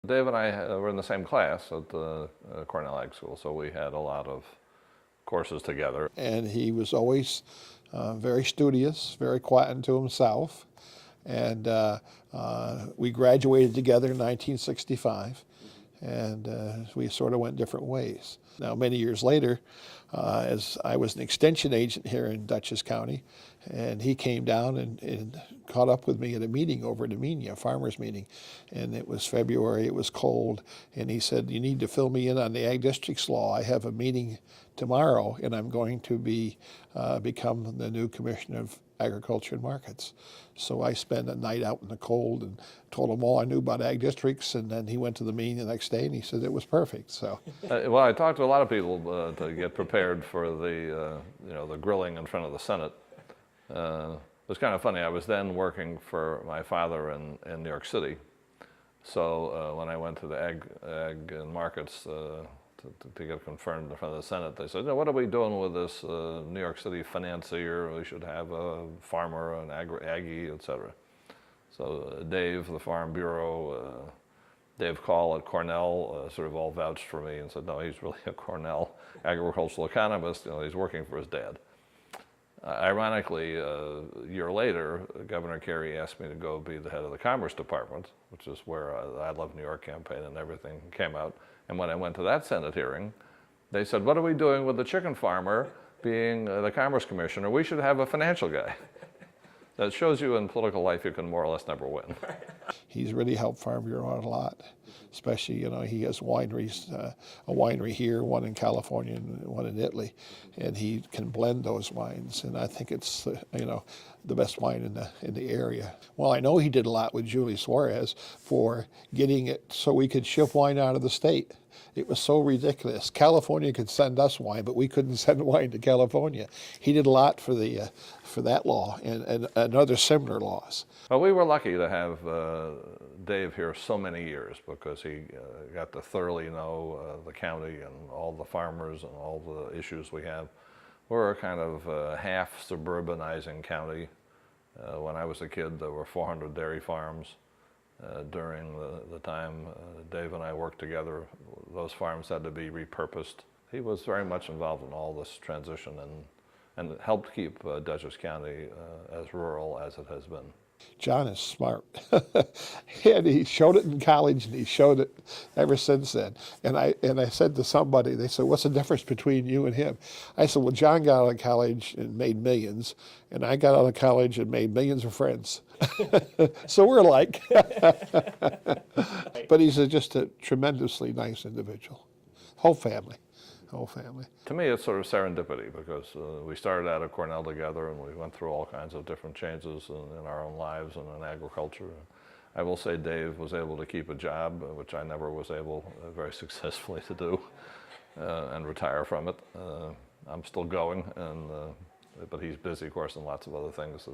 Dave and I were in the same class at the Cornell Ag School, so we had a lot of courses together. And he was always very studious, very quiet unto himself. And we graduated together in 1965, and we sort of went different ways. Now, many years later, as I was an extension agent here in Dutchess County, and he came down and caught up with me at a meeting over at Amenia, a farmers meeting, and it was February, it was cold, and he said, "You need to fill me in on the Ag Districts law. I have a meeting tomorrow, and I'm going to become the new Commissioner of Agriculture and Markets." So I spent a night out in the cold and told him all I knew about ag districts, and then he went to the meeting the next day and he said it was perfect. So, well, I talked to a lot of people to get prepared for the the grilling in front of the Senate. It was kind of funny. I was then working for my father in New York City, so when I went to the ag and markets to get confirmed in front of the Senate, they said, "What are we doing with this New York City financier? We should have a farmer, an Aggie, etc." So Dave, the Farm Bureau, Dave Call at Cornell, sort of all vouched for me and said, "No, he's really a Cornell agricultural economist. He's working for his dad." Ironically, a year later, Governor Kerry asked me to go be the head of the Commerce Department, which is where I Love New York campaign and everything came out. And when I went to that Senate hearing, they said, "What are we doing with the chicken farmer being the Commerce Commissioner? We should have a financial guy." That shows you in political life you can more or less never win. He's really helped Farm Bureau out a lot, especially, he has wineries, a winery here, one in California and one in Italy, and he can blend those wines, and I think it's, the best wine in the area. Well, I know he did a lot with Julie Suarez for getting it so we could ship wine out of the state. It was so ridiculous. California could send us wine, but we couldn't send wine to California. He did a lot for that law and other similar laws. Well, we were lucky to have Dave here so many years because he got to thoroughly know the county and all the farmers and all the issues we have. We're a kind of half suburbanizing county. When I was a kid, there were 400 dairy farms. During the time Dave and I worked together, those farms had to be repurposed. He was very much involved in all this transition and helped keep Dutchess County as rural as it has been. John is smart. And he showed it in college, and he showed it ever since then. And I said to somebody, they said, "What's the difference between you and him?" I said, "Well, John got out of college and made millions, and I got out of college and made millions of friends." So we're alike. But he's just a tremendously nice individual. Whole family. To me, it's sort of serendipity because we started out at Cornell together and we went through all kinds of different changes in our own lives and in agriculture. I will say Dave was able to keep a job, which I never was able very successfully to do, and retire from it. I'm still going, but he's busy, of course, in lots of other things